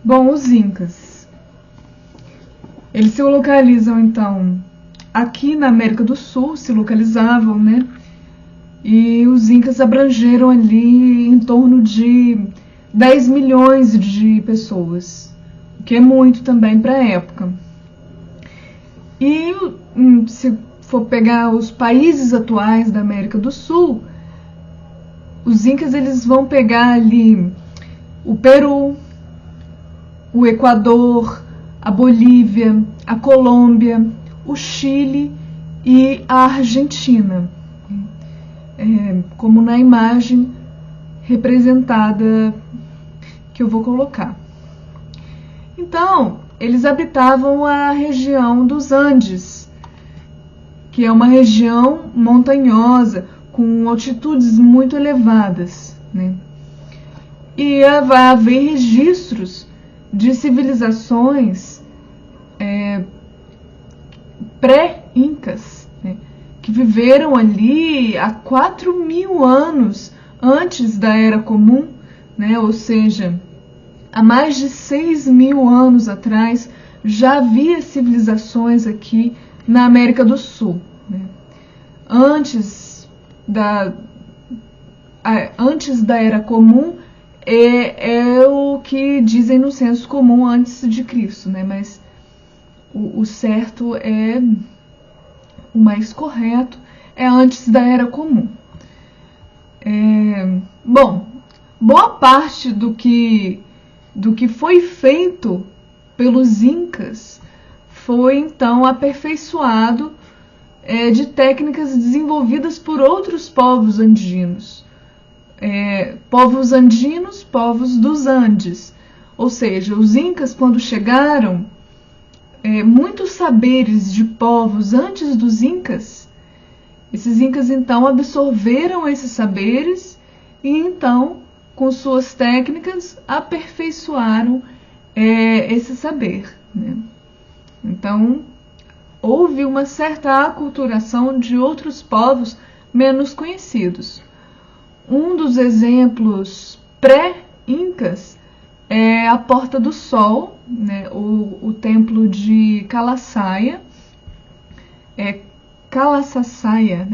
Bom, os Incas, eles se localizam, então, aqui na América do Sul, se localizavam, né? E os Incas abrangeram ali em torno de 10 milhões de pessoas, o que é muito também para a época. E se for pegar os países atuais da América do Sul, os Incas eles vão pegar ali o Peru, o Equador, a Bolívia, a Colômbia, o Chile e a Argentina, como na imagem representada que eu vou colocar. Então, eles habitavam a região dos Andes, que é uma região montanhosa, com altitudes muito elevadas, né? E vai haver registros de civilizações pré-incas, né, que viveram ali há 4.000 anos antes da Era Comum, né, ou seja, há mais de 6.000 anos atrás já havia civilizações aqui na América do Sul, né? Antes da Era Comum é o que dizem no senso comum antes de Cristo, né? Mas o certo o mais correto é antes da Era Comum. Bom, boa parte do que foi feito pelos Incas foi então aperfeiçoado de técnicas desenvolvidas por outros povos andinos. Povos andinos, povos dos Andes. Ou seja, os Incas, quando chegaram, muitos saberes de povos antes dos Incas, esses Incas então absorveram esses saberes e então, com suas técnicas, aperfeiçoaram esse saber, né? Então, houve uma certa aculturação de outros povos menos conhecidos. Um dos exemplos pré-incas é a Porta do Sol, né, o templo de Calassaia, Calassaia,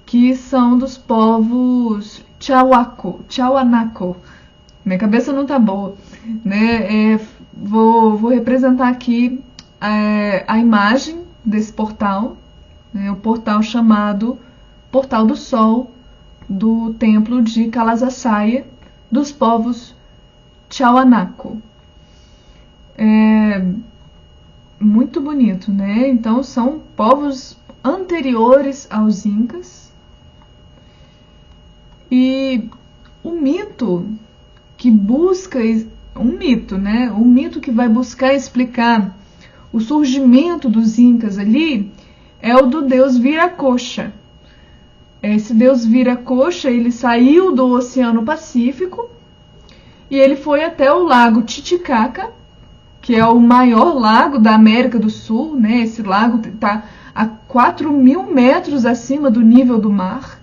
que são dos povos Tiahuanaco. Minha cabeça não tá boa, né? Vou representar aqui a imagem desse portal, né, o portal chamado Portal do Sol, do templo de Calassaia, dos povos Tiahuanaco. Muito bonito, né? Então são povos anteriores aos Incas. E o mito que busca um mito, né? Um mito que vai buscar explicar o surgimento dos Incas ali é o do deus Viracocha. Esse deus Viracocha, ele saiu do Oceano Pacífico e ele foi até o lago Titicaca, que é o maior lago da América do Sul, né? Esse lago está a 4.000 metros acima do nível do mar.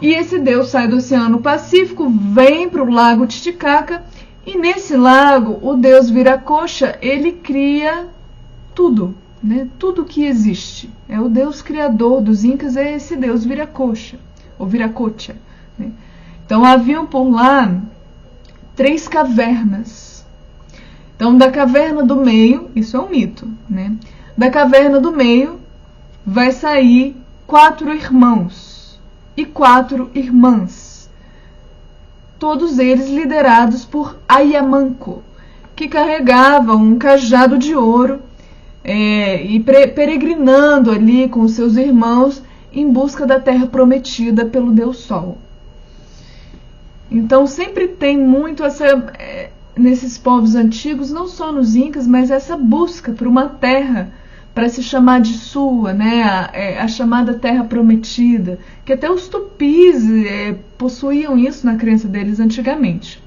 E esse deus sai do Oceano Pacífico, vem para o lago Titicaca, e nesse lago o deus Viracocha, ele cria tudo, né? Tudo que existe. É o deus criador dos Incas, é esse deus Viracocha, ou Viracocha, né? Então haviam por lá 3 cavernas. Então da caverna do meio, isso é um mito, né? Da caverna do meio vai sair 4 irmãos e 4 irmãs, todos eles liderados por Ayamanco, que carregavam um cajado de ouro e peregrinando ali com seus irmãos em busca da terra prometida pelo Deus Sol. Então sempre tem muito nesses povos antigos, não só nos Incas, mas essa busca por uma terra para se chamar de sua, né? A chamada terra prometida, que até os tupis possuíam isso na crença deles antigamente.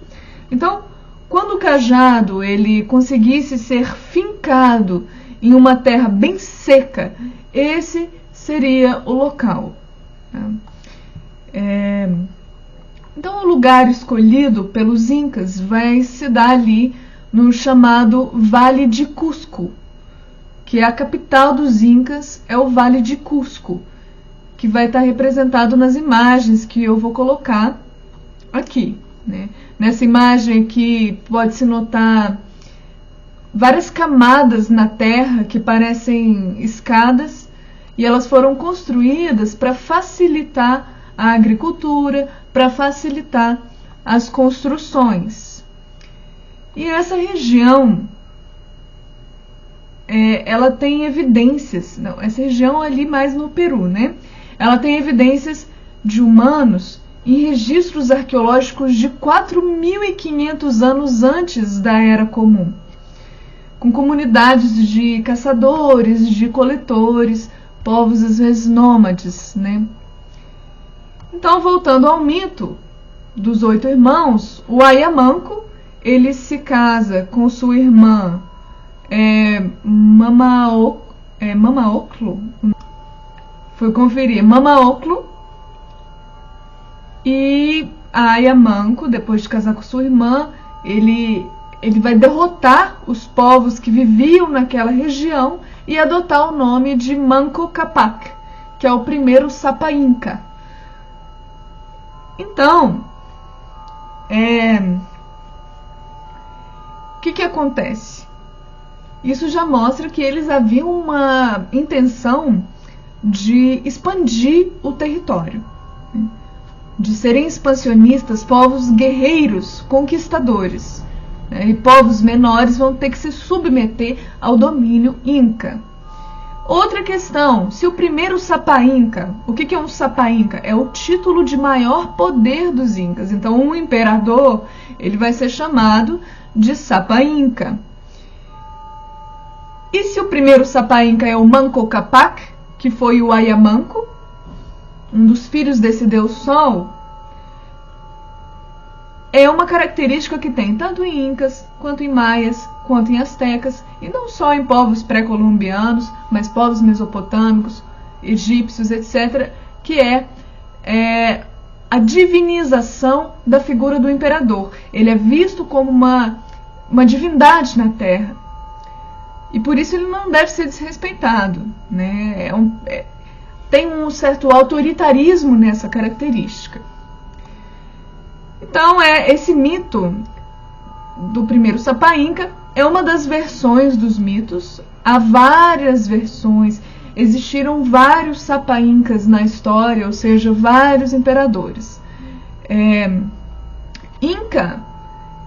Então, quando o cajado ele conseguisse ser fincado em uma terra bem seca, esse seria o local, tá? Então, o lugar escolhido pelos incas vai se dar ali no chamado Vale de Cusco, que é a capital dos incas, é o Vale de Cusco, que vai estar representado nas imagens que eu vou colocar aqui, né? Nessa imagem aqui pode-se notar várias camadas na terra que parecem escadas, e elas foram construídas para facilitar a agricultura, para facilitar as construções. E essa região, ela tem evidências, não, essa região ali mais no Peru, né? Ela tem evidências de humanos em registros arqueológicos de 4.500 anos antes da Era Comum, com comunidades de caçadores, de coletores, povos às vezes nômades, né? Então, voltando ao mito dos 8 irmãos, o Ayamanco, ele se casa com sua irmã Mamaoclo, foi conferir, Mamaoclo, e Ayamanco, depois de casar com sua irmã, ele vai derrotar os povos que viviam naquela região e adotar o nome de Manco Cápac, que é o primeiro Sapa Inca. Então, o que acontece? Isso já mostra que eles haviam uma intenção de expandir o território, de serem expansionistas, povos guerreiros, conquistadores, né? E povos menores vão ter que se submeter ao domínio inca. Outra questão, se o primeiro Sapa Inca, o que é um Sapa Inca? É o título de maior poder dos incas. Então, um imperador, ele vai ser chamado de Sapa Inca. E se o primeiro Sapa Inca é o Manco Cápac, que foi o Ayamanco, um dos filhos desse deus Sol, é uma característica que tem tanto em incas, quanto em maias, quanto em astecas, e não só em povos pré-colombianos, mas povos mesopotâmicos, egípcios, etc., que é a divinização da figura do imperador. Ele é visto como uma divindade na terra, e por isso ele não deve ser desrespeitado, né? Tem um certo autoritarismo nessa característica. Então, esse mito do primeiro Sapa Inca é uma das versões dos mitos. Há várias versões, existiram vários Sapa Incas na história, ou seja, vários imperadores. Inca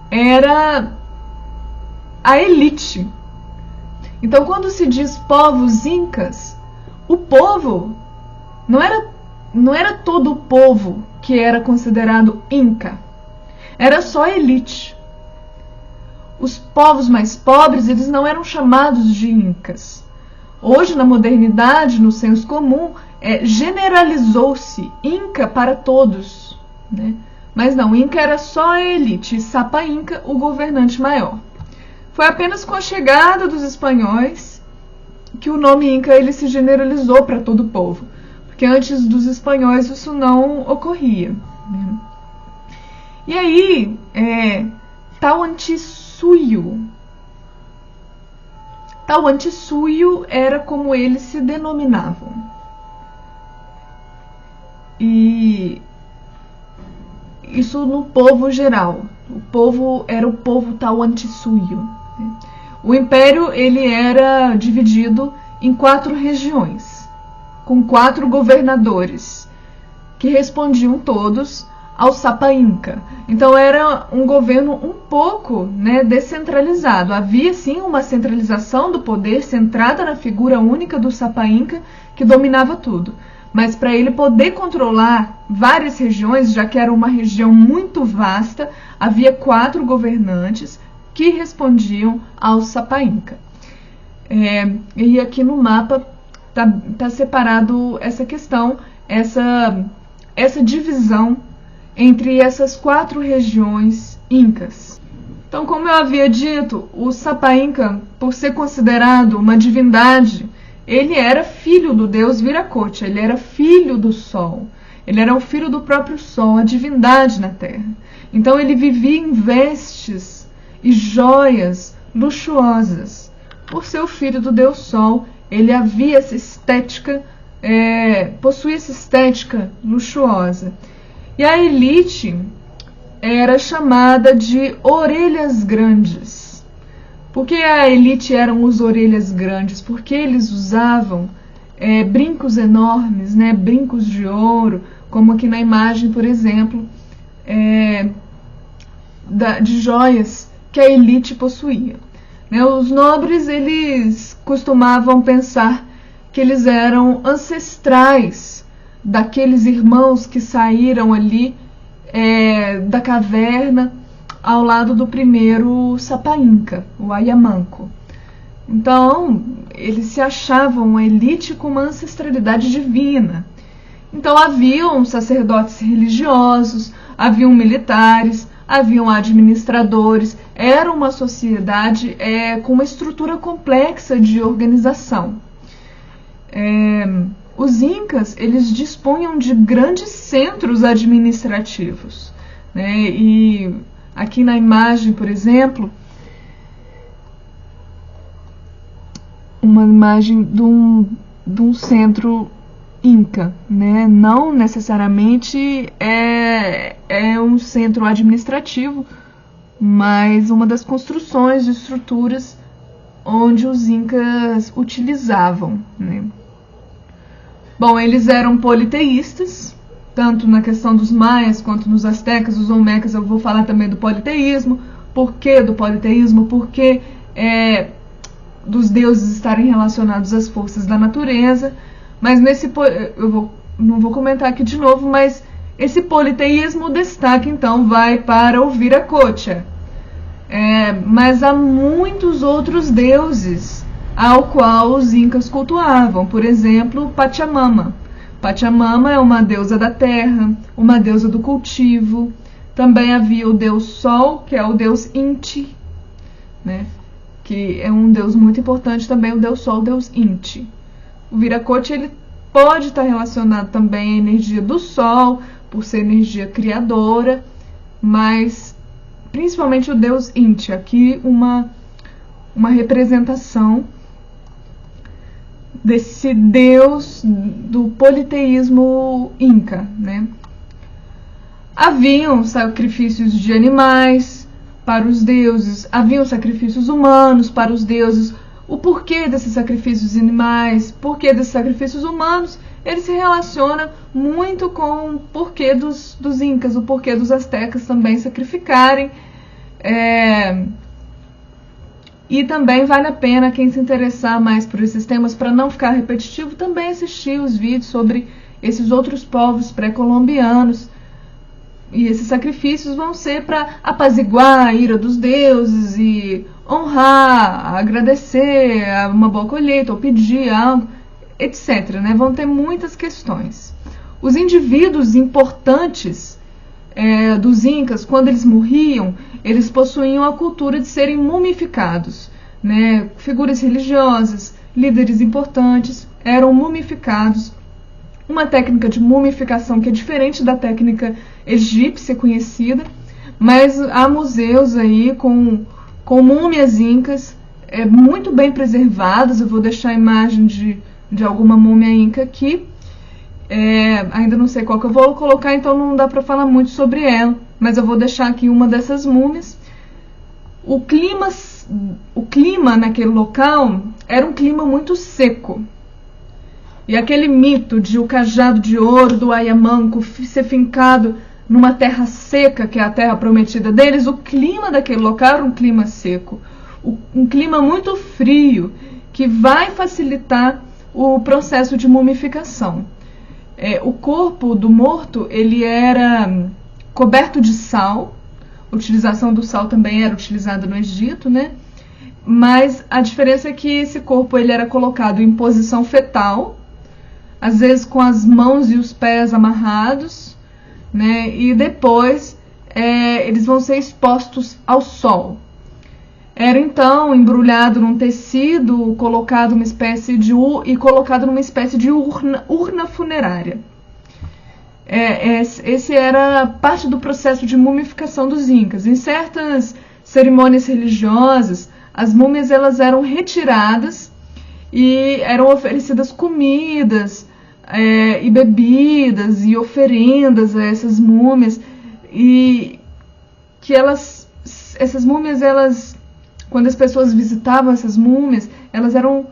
era a elite. Então, quando se diz povos incas, o povo não era todo o povo que era considerado inca. Era só a elite. Os povos mais pobres, eles não eram chamados de incas. Hoje, na modernidade, no senso comum, generalizou-se inca para todos, né? Mas não, inca era só a elite, e Sapa Inca, o governante maior. Foi apenas com a chegada dos espanhóis que o nome inca ele se generalizou para todo o povo, porque antes dos espanhóis isso não ocorria, né? E aí, Tahuantinsuyo era como eles se denominavam. E isso no povo geral. O povo era o povo Tahuantinsuyo. O império ele era dividido em 4 regiões, com 4 governadores, que respondiam todos ao Sapa Inca. Então era um governo um pouco, né, descentralizado. Havia sim uma centralização do poder centrada na figura única do Sapa Inca, que dominava tudo. Mas para ele poder controlar várias regiões, já que era uma região muito vasta, havia 4 governantes que respondiam ao Sapa Inca. E aqui no mapa tá separado essa questão, essa divisão entre essas 4 regiões incas. Então, como eu havia dito, o Sapa Inca, por ser considerado uma divindade, ele era filho do deus Viracocha, ele era filho do Sol. Ele era o filho do próprio Sol, a divindade na Terra. Então ele vivia em vestes e joias luxuosas. Por ser o filho do Deus Sol, ele havia essa estética, possuía essa estética luxuosa. E a elite era chamada de orelhas grandes. Por que a elite eram os orelhas grandes? Porque eles usavam brincos enormes, né? Brincos de ouro, como aqui na imagem, por exemplo, de joias que a elite possuía. Né? Os nobres, eles costumavam pensar que eles eram ancestrais daqueles irmãos que saíram ali da caverna ao lado do primeiro Sapainca, o Ayamanco. Então, eles se achavam uma elite com uma ancestralidade divina. Então, haviam sacerdotes religiosos, haviam militares, haviam administradores. Era uma sociedade com uma estrutura complexa de organização. Os incas, eles dispunham de grandes centros administrativos, né? E aqui na imagem, por exemplo, uma imagem de um centro inca, né? Não necessariamente é um centro administrativo, mas uma das construções de estruturas onde os incas utilizavam, né? Bom, eles eram politeístas, tanto na questão dos maias quanto nos astecas, os olmecas. Eu vou falar também do politeísmo. Por que do politeísmo? Porque dos deuses estarem relacionados às forças da natureza. Mas não vou comentar aqui de novo, mas esse politeísmo, o destaque então vai para o Viracocha. Mas há muitos outros deuses ao qual os incas cultuavam. Por exemplo, Pachamama. Pachamama é uma deusa da terra, uma deusa do cultivo. Também havia o deus Sol, que é o deus Inti, né? Que é um deus muito importante também, o deus Sol, o deus Inti. O Viracocha, ele pode estar relacionado também à energia do Sol, por ser energia criadora, mas principalmente o deus Inti. Aqui uma representação desse deus do politeísmo inca, né? Haviam sacrifícios de animais para os deuses, haviam sacrifícios humanos para os deuses. O porquê desses sacrifícios animais, porquê desses sacrifícios humanos, ele se relaciona muito com o porquê dos incas, o porquê dos astecas também sacrificarem. E também vale a pena, quem se interessar mais por esses temas, para não ficar repetitivo, também assistir os vídeos sobre esses outros povos pré-colombianos. E esses sacrifícios vão ser para apaziguar a ira dos deuses e honrar, agradecer a uma boa colheita ou pedir algo, etc. Né? Vão ter muitas questões. Os indivíduos importantes dos incas, quando eles morriam, eles possuíam a cultura de serem mumificados, né? Figuras religiosas, líderes importantes eram mumificados. Uma técnica de mumificação que é diferente da técnica egípcia conhecida, mas há museus aí com múmias incas muito bem preservadas. Eu vou deixar a imagem de alguma múmia inca aqui. Ainda não sei qual que eu vou colocar, então não dá para falar muito sobre ela, mas eu vou deixar aqui uma dessas múmias. O clima naquele local era um clima muito seco. E aquele mito de o cajado de ouro do Ayamanco ser fincado numa terra seca, que é a terra prometida deles, o clima daquele local era um clima seco, um clima muito frio, que vai facilitar o processo de mumificação. O corpo do morto, ele era coberto de sal. A utilização do sal também era utilizada no Egito, né? Mas a diferença é que esse corpo ele era colocado em posição fetal, às vezes com as mãos e os pés amarrados, né? E depois eles vão ser expostos ao sol. Era então embrulhado num tecido, colocado numa espécie de urna funerária. Esse era parte do processo de mumificação dos incas. Em certas cerimônias religiosas, as múmias elas eram retiradas e eram oferecidas comidas e bebidas e oferendas a essas múmias, e que essas múmias, quando as pessoas visitavam essas múmias, elas eram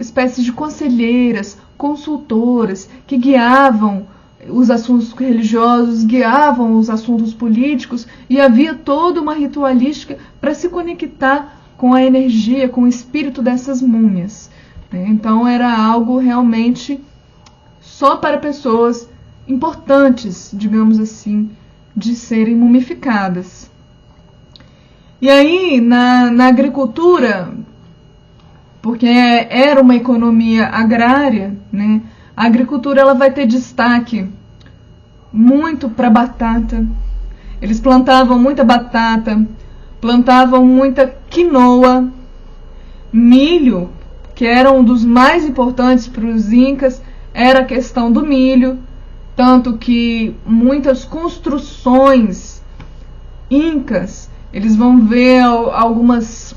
espécies de conselheiras, consultoras, que guiavam os assuntos religiosos, guiavam os assuntos políticos, e havia toda uma ritualística para se conectar com a energia, com o espírito dessas múmias. Então era algo realmente só para pessoas importantes, digamos assim, de serem mumificadas. E aí, na agricultura, porque era uma economia agrária, né? A agricultura ela vai ter destaque muito para batata. Eles plantavam muita batata, plantavam muita quinoa, milho, que era um dos mais importantes para os incas, era a questão do milho, tanto que muitas construções incas, eles vão ver algumas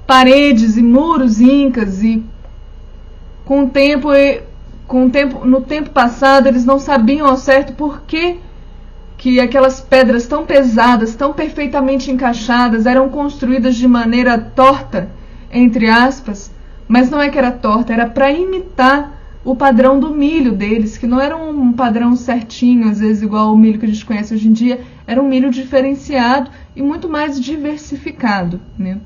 paredes e muros incas, e no tempo passado eles não sabiam ao certo por que aquelas pedras tão pesadas, tão perfeitamente encaixadas, eram construídas de maneira torta, entre aspas, mas não é que era torta, era para imitar o padrão do milho deles, que não era um padrão certinho, às vezes igual o milho que a gente conhece hoje em dia, era um milho diferenciado e muito mais diversificado, né?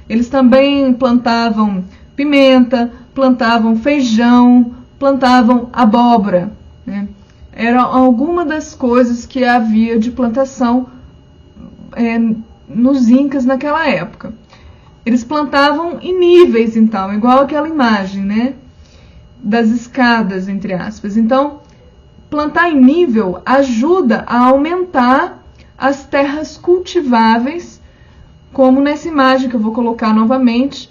Eles também plantavam pimenta, plantavam feijão, plantavam abóbora, né? Eram algumas das coisas que havia de plantação nos incas naquela época. Eles plantavam em níveis, então, igual aquela imagem, né, das escadas, entre aspas. Então, plantar em nível ajuda a aumentar as terras cultiváveis, como nessa imagem que eu vou colocar novamente.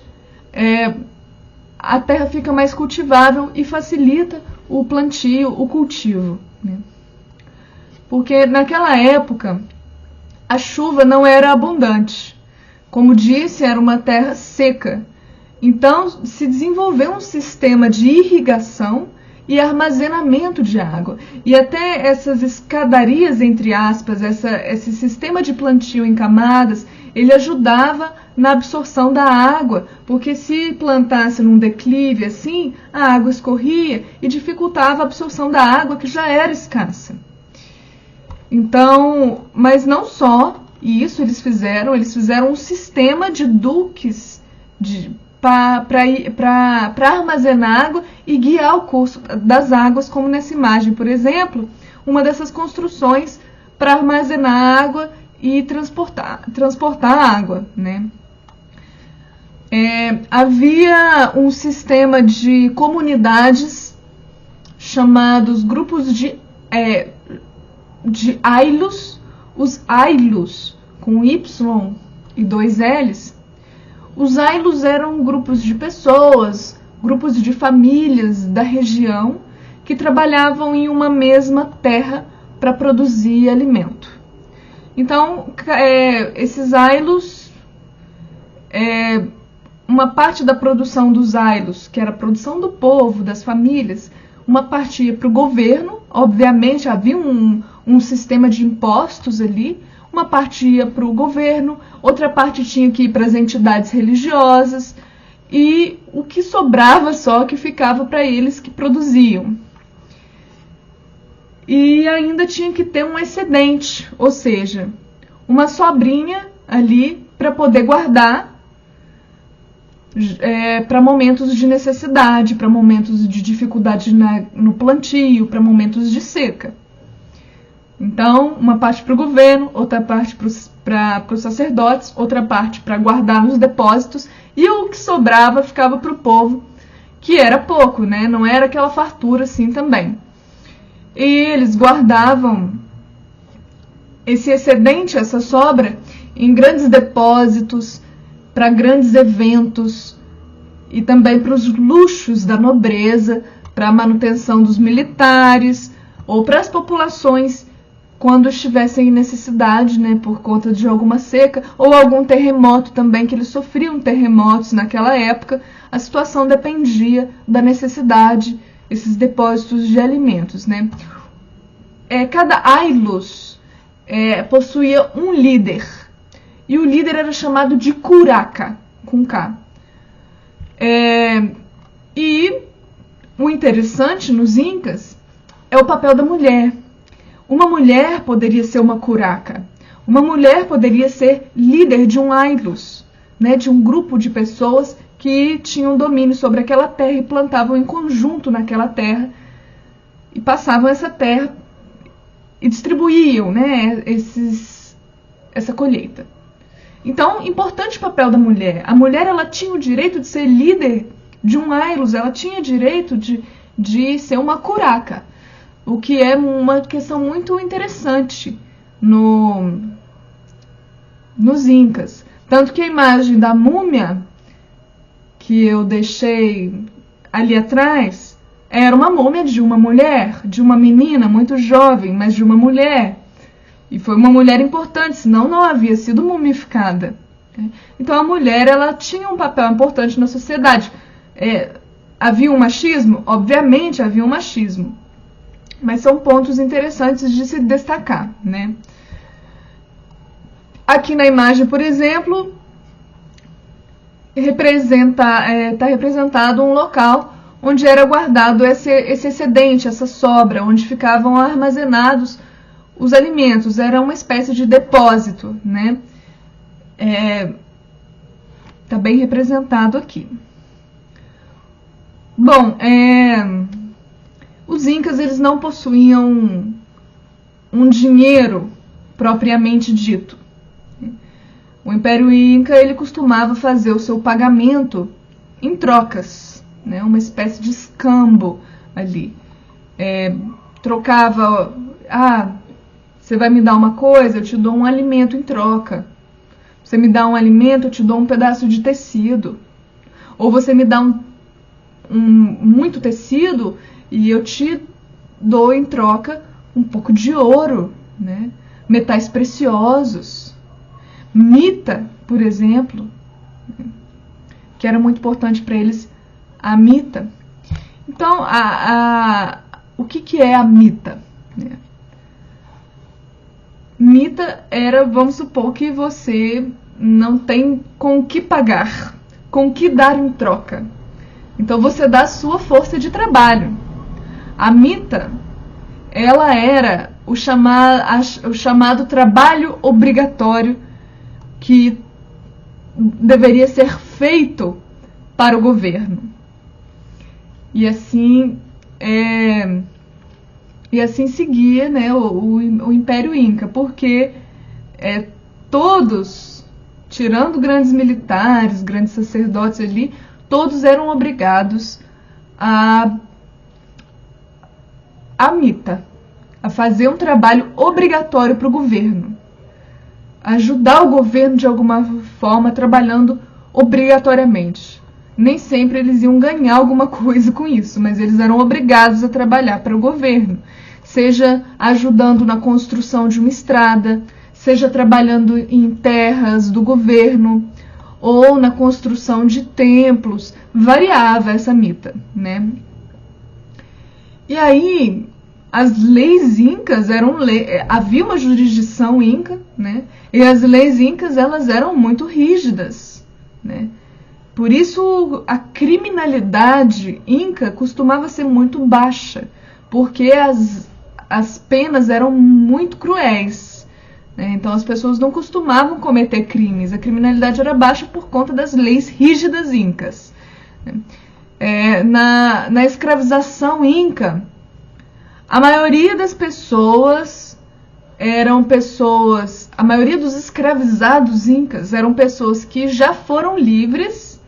A terra fica mais cultivável e facilita o plantio, o cultivo, né? Porque naquela época a chuva não era abundante. Como disse, era uma terra seca. Então se desenvolveu um sistema de irrigação e armazenamento de água. E até essas escadarias, entre aspas, esse sistema de plantio em camadas, ele ajudava na absorção da água, porque se plantasse num declive assim, a água escorria e dificultava a absorção da água, que já era escassa. Então, mas não só isso eles fizeram um sistema de duques para armazenar água e guiar o curso das águas, como nessa imagem, por exemplo, uma dessas construções para armazenar água e transportar a água, né? Havia um sistema de comunidades chamados grupos de ailos, os ailos com Y e 2 L's. Os ailos eram grupos de pessoas, grupos de famílias da região que trabalhavam em uma mesma terra para produzir alimento. Então, esses ailos, uma parte da produção dos ailos, que era a produção do povo, das famílias, uma parte ia para o governo, obviamente havia um sistema de impostos ali, uma parte ia para o governo, outra parte tinha que ir para as entidades religiosas, e o que sobrava só que ficava para eles que produziam. E ainda tinha que ter um excedente, ou seja, uma sobrinha ali para poder guardar para momentos de necessidade, para momentos de dificuldade no plantio, para momentos de seca. Então, uma parte para o governo, outra parte para os sacerdotes, outra parte para guardar nos depósitos, e o que sobrava ficava para o povo, que era pouco, né? Não era aquela fartura assim também. E eles guardavam esse excedente, essa sobra, em grandes depósitos, para grandes eventos, e também para os luxos da nobreza, para a manutenção dos militares, ou para as populações quando estivessem em necessidade, né, por conta de alguma seca ou algum terremoto também, que eles sofriam terremotos naquela época. A situação dependia da necessidade, esses depósitos de alimentos, né. Cada aylus possuía um líder, e o líder era chamado de curaca, com K. E o interessante nos incas é o papel da mulher. Uma mulher poderia ser uma curaca, uma mulher poderia ser líder de um aylus, né, de um grupo de pessoas que tinham domínio sobre aquela terra e plantavam em conjunto naquela terra e passavam essa terra e distribuíam, né, essa colheita. Então, importante o papel da mulher. A mulher, ela tinha o direito de ser líder de um aylus, ela tinha direito de ser uma curaca, o que é uma questão muito interessante nos incas. Tanto que a imagem da múmia que eu deixei ali atrás era uma múmia de uma mulher, de uma menina muito jovem, mas de uma mulher. E foi uma mulher importante, senão não havia sido mumificada. Então a mulher, ela tinha um papel importante na sociedade. Havia um machismo? Obviamente havia um machismo. Mas são pontos interessantes de se destacar, né? Aqui na imagem, por exemplo, está representado um local onde era guardado esse excedente, essa sobra, onde ficavam armazenados os alimentos. Era uma espécie de depósito, né? Está bem representado aqui. Bom, os incas, eles não possuíam um dinheiro propriamente dito. O Império Inca, ele costumava fazer o seu pagamento em trocas, né? Uma espécie de escambo ali. Trocava, você vai me dar uma coisa, eu te dou um alimento em troca. Você me dá um alimento, eu te dou um pedaço de tecido. Ou você me dá muito tecido e eu te dou em troca um pouco de ouro, né? Metais preciosos. Mita, por exemplo, que era muito importante para eles, a mita. Então, o que é a mita? Mita era, vamos supor que você não tem com o que pagar, com o que dar em troca. Então você dá a sua força de trabalho. A mita, ela era o chamado trabalho obrigatório que deveria ser feito para o governo. E assim seguia, né, o Império Inca, porque todos, tirando grandes militares, grandes sacerdotes ali, todos eram obrigados a mita, a fazer um trabalho obrigatório para o governo, ajudar o governo de alguma forma, trabalhando obrigatoriamente. Nem sempre eles iam ganhar alguma coisa com isso, mas eles eram obrigados a trabalhar para o governo, seja ajudando na construção de uma estrada, seja trabalhando em terras do governo, ou na construção de templos. Variava essa mita, né? E aí, as leis incas havia uma jurisdição inca, né? E as leis incas, elas eram muito rígidas, né? Por isso a criminalidade inca costumava ser muito baixa, porque as penas eram muito cruéis, né? Então as pessoas não costumavam cometer crimes. A criminalidade era baixa por conta das leis rígidas incas. Na escravização inca, a maioria das pessoas a maioria dos escravizados incas eram pessoas que já foram livres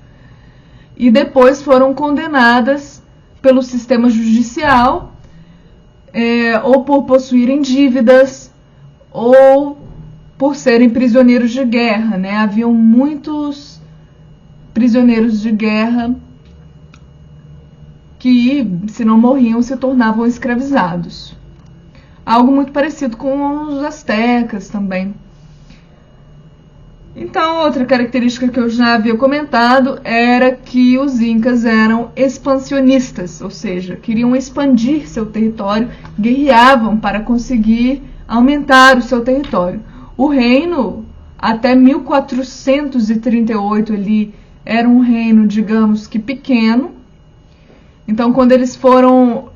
e depois foram condenadas pelo sistema judicial, ou por possuírem dívidas, ou por serem prisioneiros de guerra, né? Haviam muitos prisioneiros de guerra que, se não morriam, se tornavam escravizados. algo muito parecido com os astecas também. Então, outra característica que eu já havia comentado era que os incas eram expansionistas, ou seja, queriam expandir seu território, guerreavam para conseguir aumentar o seu território. O reino, até 1438 ali, era um reino, digamos que pequeno. Então, quando eles foram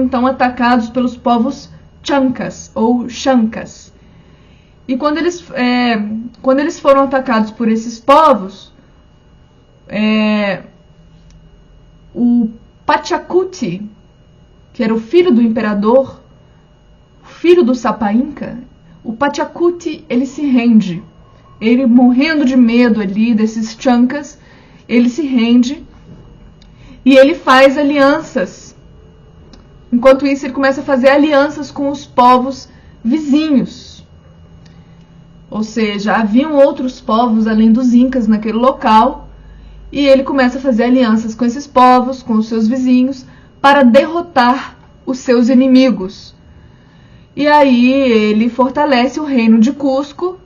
então atacados pelos povos chancas ou chancas. E quando eles foram atacados por esses povos, o Pachacuti, que era o filho do imperador, o filho do Sapa Inca, o Pachacuti, ele se rende. Ele, morrendo de medo ali desses chancas, ele se rende e ele faz alianças. Enquanto isso, ele começa a fazer alianças com os povos vizinhos. Ou seja, haviam outros povos além dos incas naquele local, e ele começa a fazer alianças com esses povos, com os seus vizinhos, para derrotar os seus inimigos. E aí ele fortalece o reino de Cusco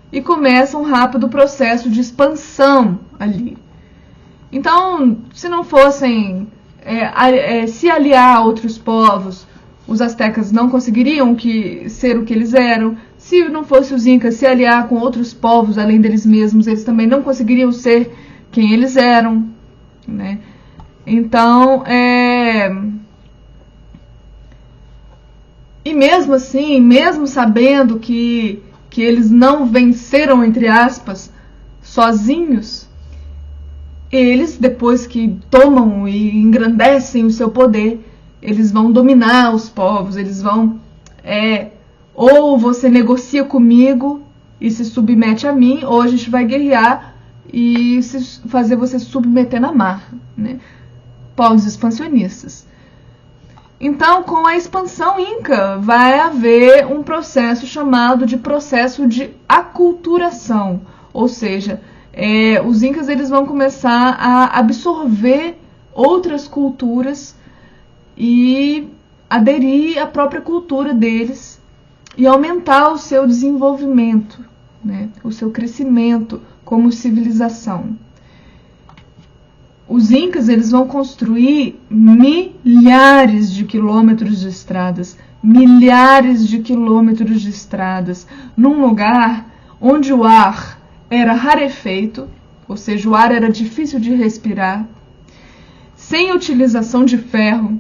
e começa um rápido processo de expansão ali. Então, se não fossem se aliar a outros povos, os astecas não conseguiriam ser o que eles eram. Se não fosse os incas se aliar com outros povos além deles mesmos, eles também não conseguiriam ser quem eles eram, né? Então, e mesmo assim, mesmo sabendo que eles não venceram, entre aspas, sozinhos, eles, depois que tomam e engrandecem o seu poder, eles vão dominar os povos, eles vão... ou você negocia comigo e se submete a mim, ou a gente vai guerrear e fazer você se submeter na marra, né? Povos expansionistas. Então, com a expansão inca, vai haver um processo chamado de processo de aculturação, ou seja, os incas eles vão começar a absorver outras culturas e aderir à própria cultura deles e aumentar o seu desenvolvimento, né? O seu crescimento como civilização. Os incas eles vão construir milhares de quilômetros de estradas, num lugar onde o ar era rarefeito, ou seja, o ar era difícil de respirar, sem utilização de ferro,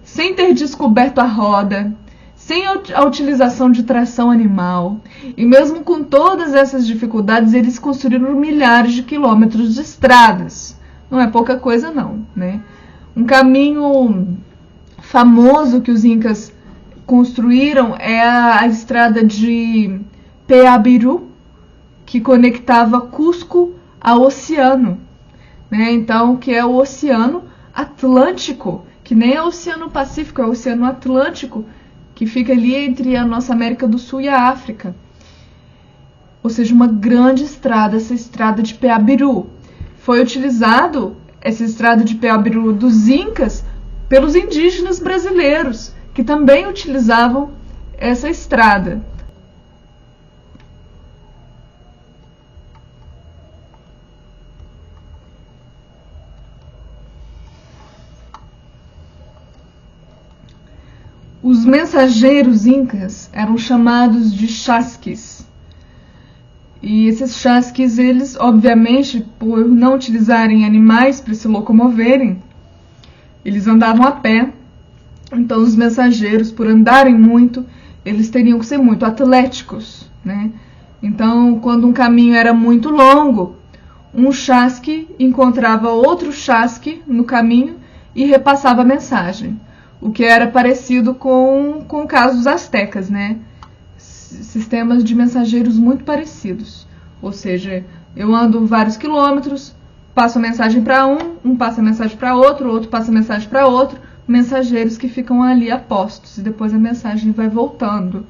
sem ter descoberto a roda, sem a utilização de tração animal. E mesmo com todas essas dificuldades, eles construíram milhares de quilômetros de estradas. Não é pouca coisa não, né? Um caminho famoso que os incas construíram é a estrada de Peabiru, que conectava Cusco ao oceano, né? Então, que é o Oceano Atlântico, que nem é o Oceano Pacífico, é o Oceano Atlântico, que fica ali entre a nossa América do Sul e a África. Ou seja, uma grande estrada, essa estrada de Peabiru. Foi utilizado essa estrada de Peabiru dos incas pelos indígenas brasileiros, que também utilizavam essa estrada. Os mensageiros incas eram chamados de chasquis. E esses chasquis, eles, obviamente, por não utilizarem animais para se locomoverem, eles andavam a pé. Então, os mensageiros, por andarem muito, eles teriam que ser muito atléticos, né? Então, quando um caminho era muito longo, um chasque encontrava outro chasque no caminho e repassava a mensagem. O que era parecido com o caso dos astecas, né? Sistemas de mensageiros muito parecidos. Ou seja, eu ando vários quilômetros, passo a mensagem para um passa a mensagem para outro, outro passa a mensagem para outro, mensageiros que ficam ali a postos, e depois a mensagem vai voltando.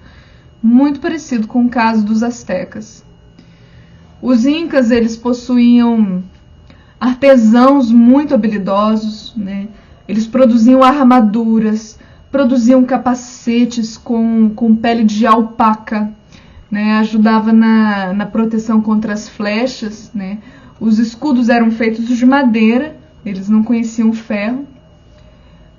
Muito parecido com o caso dos astecas. Os incas, eles possuíam artesãos muito habilidosos, né? Eles produziam armaduras, produziam capacetes com pele de alpaca, né? Ajudava na proteção contra as flechas, né? Os escudos eram feitos de madeira, eles não conheciam ferro,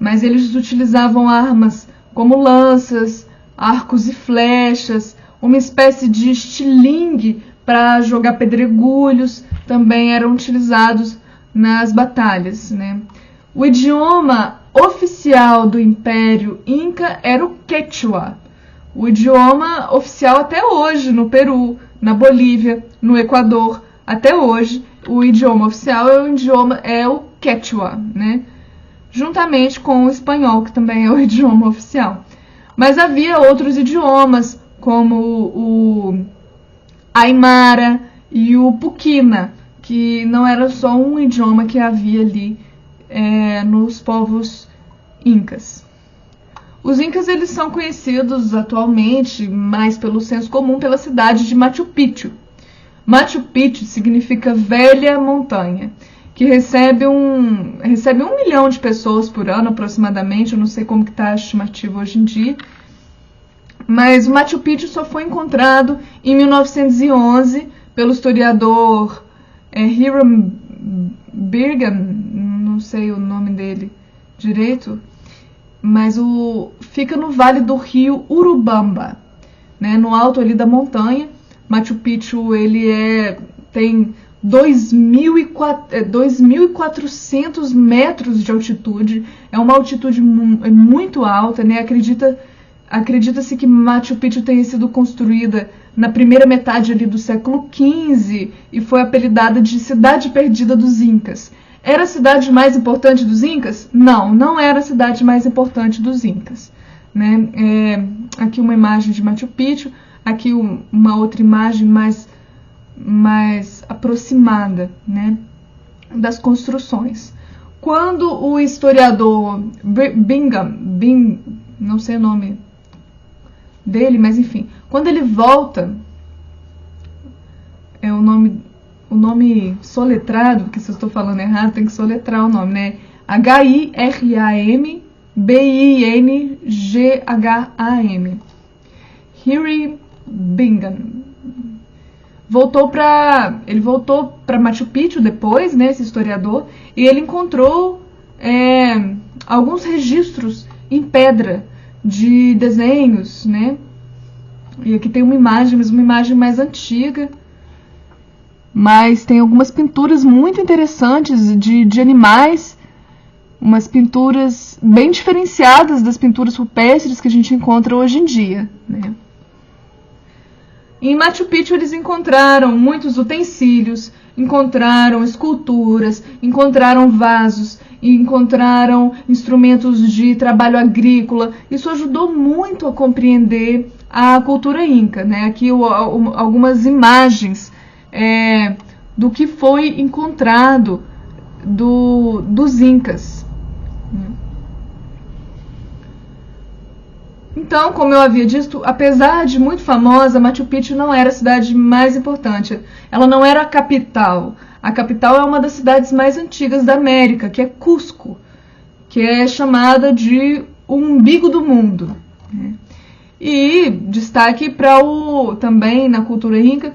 mas eles utilizavam armas como lanças, arcos e flechas, uma espécie de estilingue para jogar pedregulhos, também eram utilizados nas batalhas, né? O idioma oficial do Império Inca era o Quechua, o idioma oficial até hoje no Peru, na Bolívia, no Equador, até hoje o idioma oficial é o Quechua, né? Juntamente com o espanhol, que também é o idioma oficial. Mas havia outros idiomas, como o Aymara e o Puquina, que não era só um idioma que havia ali nos povos incas. Os incas eles são conhecidos atualmente, mais pelo senso comum, pela cidade de Machu Picchu. Machu Picchu significa velha montanha, que recebe 1 milhão de pessoas por ano aproximadamente. Eu não sei como que está a estimativa hoje em dia, mas o Machu Picchu só foi encontrado em 1911 pelo historiador Hiram Bingham, não sei o nome dele direito, mas fica no vale do rio Urubamba, né, no alto ali da montanha. Machu Picchu ele tem 2.400 metros de altitude, é uma altitude muito alta, né? Acredita-se que Machu Picchu tenha sido construída na primeira metade ali do século XV e foi apelidada de Cidade Perdida dos Incas. Era a cidade mais importante dos Incas? Não, não era a cidade mais importante dos Incas, né? Aqui uma imagem de Machu Picchu, aqui uma outra imagem mais aproximada, né, das construções. Quando o historiador Bingham, não sei o nome dele, mas enfim, quando ele volta, o nome soletrado, porque se eu estou falando errado, tem que soletrar o nome, né? Hiram Hiram Bingham. Ele voltou para Machu Picchu depois, né, esse historiador, e ele encontrou alguns registros em pedra de desenhos, né? E aqui tem uma imagem, mas uma imagem mais antiga. Mas tem algumas pinturas muito interessantes de animais, umas pinturas bem diferenciadas das pinturas rupestres que a gente encontra hoje em dia, né? Em Machu Picchu eles encontraram muitos utensílios, encontraram esculturas, encontraram vasos, encontraram instrumentos de trabalho agrícola. Isso ajudou muito a compreender a cultura inca, né? Aqui algumas imagens do que foi encontrado dos incas. Então, como eu havia dito, apesar de muito famosa, Machu Picchu não era a cidade mais importante. Ela não era a capital. A capital é uma das cidades mais antigas da América, que é Cusco, que é chamada de o umbigo do mundo. E destaque para também na cultura inca,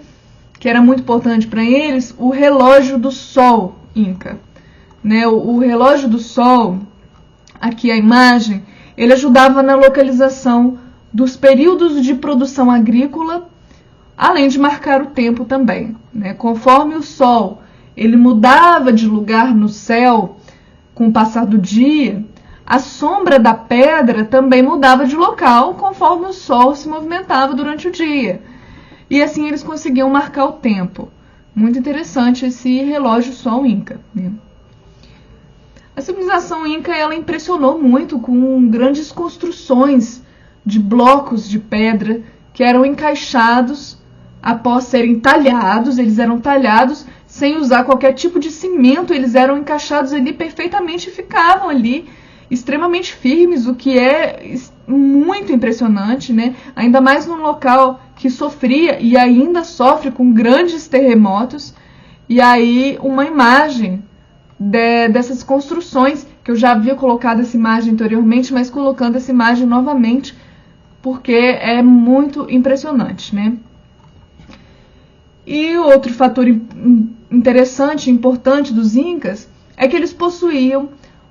que era muito importante para eles, o relógio do sol inca. Né? O relógio do sol, aqui a imagem, ele ajudava na localização dos períodos de produção agrícola, além de marcar o tempo também, né? Conforme o sol ele mudava de lugar no céu com o passar do dia, a sombra da pedra também mudava de local conforme o sol se movimentava durante o dia. E assim eles conseguiam marcar o tempo. Muito interessante esse relógio sol inca, né? A civilização inca ela impressionou muito com grandes construções de blocos de pedra que eram encaixados após serem talhados. Eles eram talhados sem usar qualquer tipo de cimento, eles eram encaixados ali perfeitamente e ficavam ali extremamente firmes, o que é muito impressionante, né? Ainda mais num local que sofria e ainda sofre com grandes terremotos. E aí uma imagem dessas construções que eu já havia colocado essa imagem anteriormente, mas colocando essa imagem novamente, porque é muito impressionante, né? E outro fator interessante, importante dos Incas, é que eles possuíam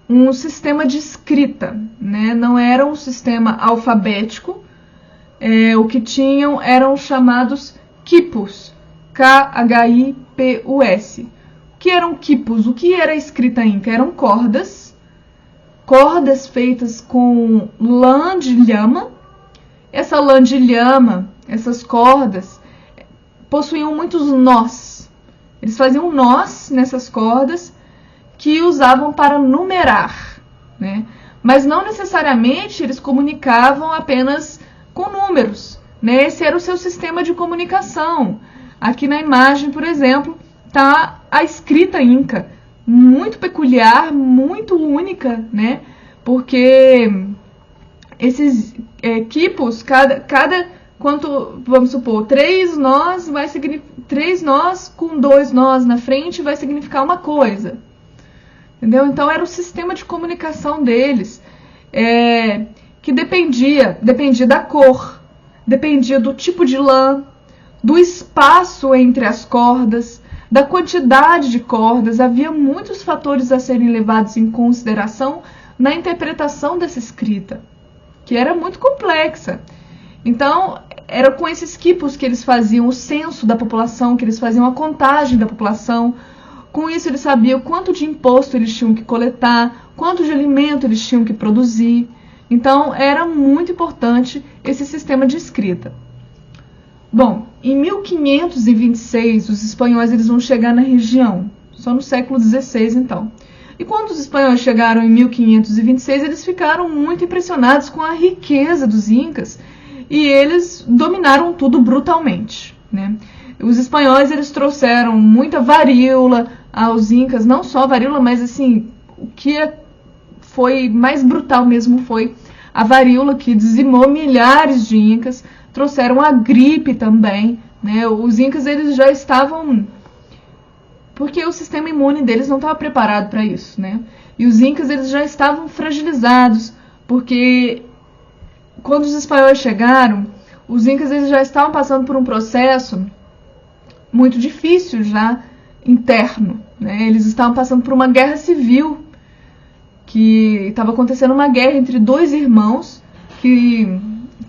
um sistema de escrita, né? Não era um sistema alfabético, o que tinham eram chamados quipus, K-H-I-P-U-S. O que eram quipus? O que era a escrita Inca? Eram cordas feitas com lã de lhama. Essa lã de lhama, essas cordas, possuíam muitos nós. Eles faziam nós nessas cordas que usavam para numerar, né? Mas não necessariamente eles comunicavam apenas com números, né? Esse era o seu sistema de comunicação. Aqui na imagem, por exemplo, está a escrita Inca, muito peculiar, muito única, né? Porque esses quipos, vamos supor, 3 nós com 2 nós na frente vai significar uma coisa. Entendeu? Então era o sistema de comunicação deles, que dependia da cor, dependia do tipo de lã, do espaço entre as cordas, da quantidade de cordas. Havia muitos fatores a serem levados em consideração na interpretação dessa escrita, que era muito complexa. Então, era com esses quipos que eles faziam o censo da população, que eles faziam a contagem da população. Com isso, eles sabiam quanto de imposto eles tinham que coletar, quanto de alimento eles tinham que produzir. Então, era muito importante esse sistema de escrita. Bom, em 1526, os espanhóis eles vão chegar na região, só no século XVI, então. E quando os espanhóis chegaram em 1526, eles ficaram muito impressionados com a riqueza dos Incas e eles dominaram tudo brutalmente, né? Os espanhóis eles trouxeram muita varíola aos Incas, não só varíola, mas assim, o que foi mais brutal mesmo foi a varíola, que dizimou milhares de Incas. Trouxeram a gripe também, né? Os Incas eles já estavam, porque o sistema imune deles não estava preparado para isso, né? E os Incas eles já estavam fragilizados, porque quando os espanhóis chegaram, os Incas eles já estavam passando por um processo muito difícil já interno, né? Eles estavam passando por uma guerra civil, que estava acontecendo uma guerra entre 2 irmãos que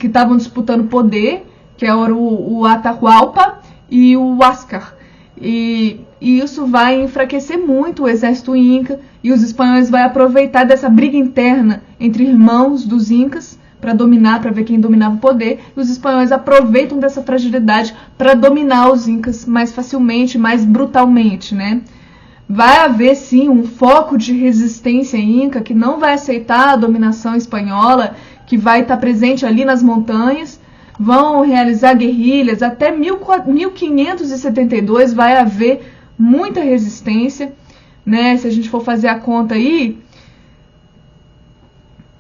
estavam disputando poder, que era o Atahualpa e o Huáscar. E isso vai enfraquecer muito o exército Inca, e os espanhóis vão aproveitar dessa briga interna entre irmãos dos Incas para dominar, para ver quem dominava o poder. E os espanhóis aproveitam dessa fragilidade para dominar os Incas mais facilmente, mais brutalmente, né? Vai haver sim um foco de resistência Inca que não vai aceitar a dominação espanhola, que vai estar presente ali nas montanhas. Vão realizar guerrilhas. Até 1572 vai haver muita resistência, né? Se a gente for fazer a conta aí,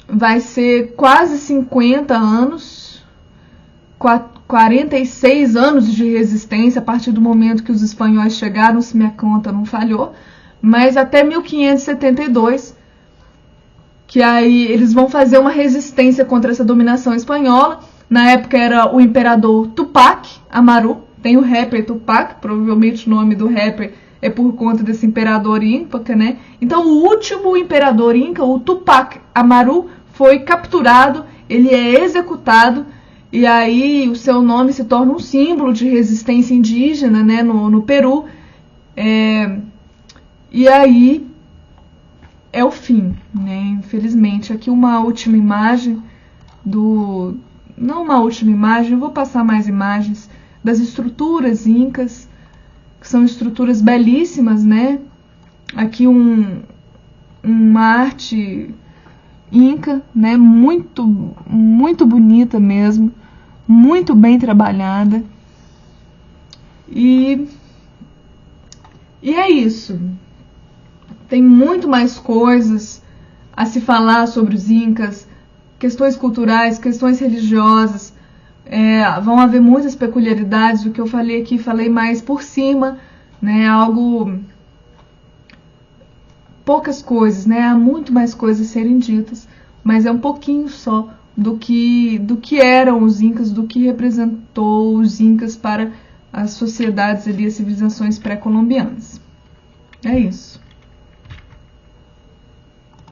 vai ser quase 50 anos, 46 anos de resistência a partir do momento que os espanhóis chegaram, se minha conta não falhou, mas até 1572, que aí eles vão fazer uma resistência contra essa dominação espanhola. Na época era o imperador Tupac Amaru, tem o rapper Tupac, provavelmente o nome do rapper é por conta desse imperador Inca, né? Então o último imperador Inca, o Tupac Amaru, foi capturado, ele é executado, e aí o seu nome se torna um símbolo de resistência indígena, né, no Peru. E aí é o fim, né? Infelizmente. Aqui uma última imagem não uma última imagem, eu vou passar mais imagens das estruturas incas, que são estruturas belíssimas, né? Aqui uma arte inca, né? Muito, muito bonita mesmo, muito bem trabalhada. E é isso. Tem muito mais coisas a se falar sobre os incas, questões culturais, questões religiosas. Vão haver muitas peculiaridades. O que eu falei aqui, falei mais por cima, né? Algo poucas coisas, né? Há muito mais coisas a serem ditas, mas é um pouquinho só do que eram os Incas, do que representou os Incas para as sociedades ali, as civilizações pré-colombianas. É isso.